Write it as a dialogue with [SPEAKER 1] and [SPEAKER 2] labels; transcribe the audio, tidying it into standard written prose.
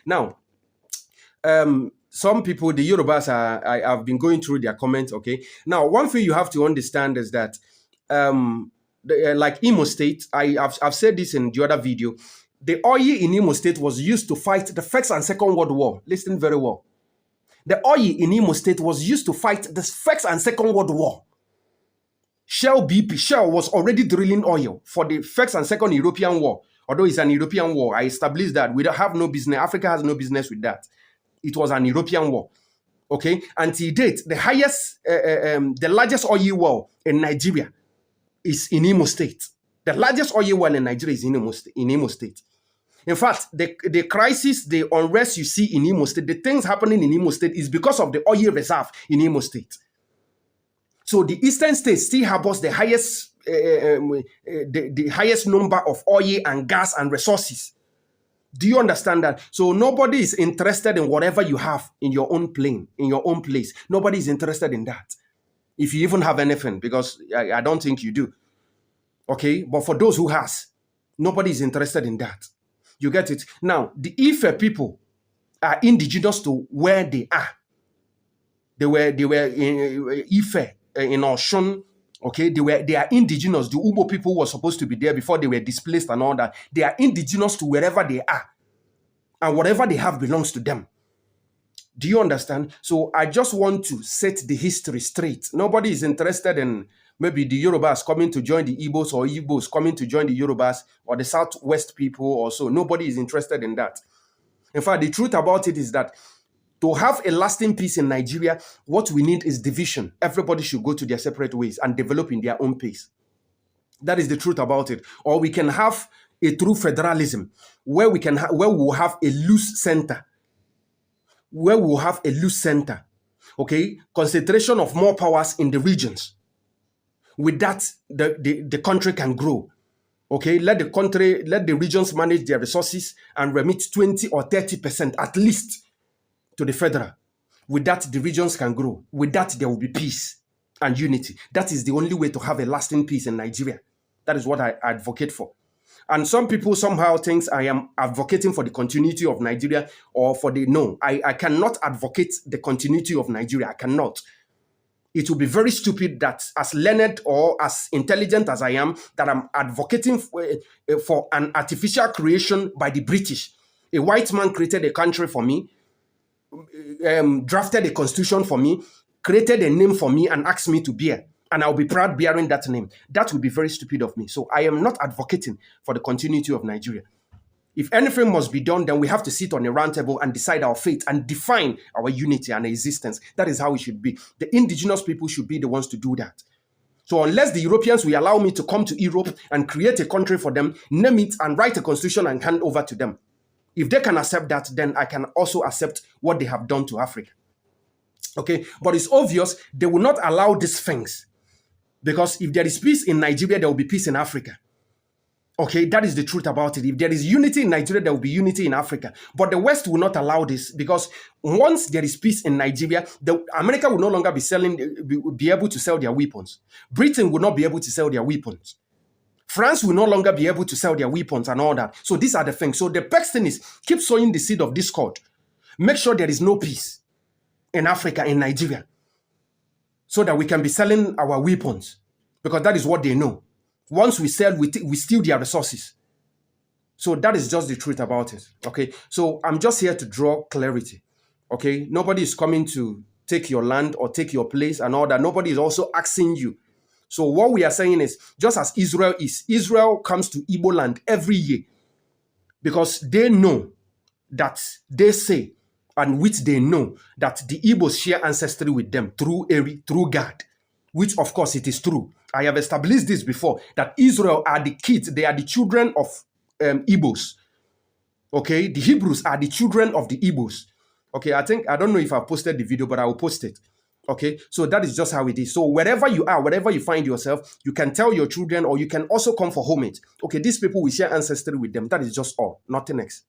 [SPEAKER 1] Now, some people, the Yorubas, I've been going through their comments. Okay, now one thing you have to understand is that, like Imo State, I've said this in the other video. The Oyi in Imo State was used to fight the First and Second World War. Listen very well. The Oyi in Imo State was used to fight the First and Second World War. Shell BP, Shell was already drilling oil for the First and Second European War. Although it's an European war, I established that we don't have no business. Africa has no business with that. It was an European war. Okay, until date, the largest oil well in Nigeria is in Imo State. The largest oil well in Nigeria is in Imo State. In fact, the crisis, the unrest you see in Imo State, the things happening in Imo State is because of the oil reserve in Imo State. So the eastern states still harbors the highest, the highest number of oil and gas and resources. Do you understand that? So nobody is interested in whatever you have in your own plane, in your own place. Nobody is interested in that. If you even have anything, because I don't think you do. Okay, but for those who has, nobody is interested in that. You get it? Now, the Ife people are indigenous to where they are. They were in Ife, in Oshun. Okay, they are indigenous. The Ubo people were supposed to be there before they were displaced and all that. They are indigenous to wherever they are. And whatever they have belongs to them. Do you understand? So I just want to set the history straight. Nobody is interested in maybe the Yorubas coming to join the Igbos or Igbos coming to join the Yorubas or the Southwest people or so. Nobody is interested in that. In fact, the truth about it is that to have a lasting peace in Nigeria, what we need is division. Everybody should go to their separate ways and develop in their own pace. That is the truth about it. Or we can have a true federalism where we will have a loose center. Okay, concentration of more powers in the regions. With that, the country can grow. Okay, let the regions manage their resources and remit 20 or 30% at least to the federal. With that, the regions can grow. With that, there will be peace and unity. That is the only way to have a lasting peace in Nigeria. That is what I advocate for. And some people somehow think I am advocating for the continuity of Nigeria or for the... No, I cannot advocate the continuity of Nigeria. I cannot. It will be very stupid that as learned or as intelligent as I am, that I'm advocating for an artificial creation by the British. A white man created a country for me, drafted a constitution for me, created a name for me and asked me to bear. And I'll be proud bearing that name. That would be very stupid of me. So I am not advocating for the continuity of Nigeria. If anything must be done, then we have to sit on a round table and decide our fate and define our unity and existence. That is how it should be. The indigenous people should be the ones to do that. So unless the Europeans will allow me to come to Europe and create a country for them, name it and write a constitution and hand over to them. If they can accept that, then I can also accept what they have done to Africa. Okay, but it's obvious they will not allow these things. Because if there is peace in Nigeria, there will be peace in Africa. Okay, that is the truth about it. If there is unity in Nigeria, there will be unity in Africa. But the West will not allow this because once there is peace in Nigeria, America will no longer be able to sell their weapons. Britain will not be able to sell their weapons. France will no longer be able to sell their weapons and all that. So these are the things. So the best thing is keep sowing the seed of discord. Make sure there is no peace in Africa, in Nigeria, so that we can be selling our weapons because that is what they know. Once we sell, we steal their resources. So that is just the truth about it. Okay, so I'm just here to draw clarity. Okay, nobody is coming to take your land or take your place and all that. Nobody is also asking you. So what we are saying is, just as Israel comes to Igbo land every year because they know that they say, and which they know that the Igbos share ancestry with them through God, which of course it is true. I have established this before, that Israel are the kids, they are the children of Igbos. Okay, the Hebrews are the children of the Igbos. Okay, I don't know if I've posted the video, but I will post it. Okay, so that is just how it is. So wherever you are, wherever you find yourself, you can tell your children or you can also come for homage. Okay, these people, we share ancestry with them. That is just all, nothing else.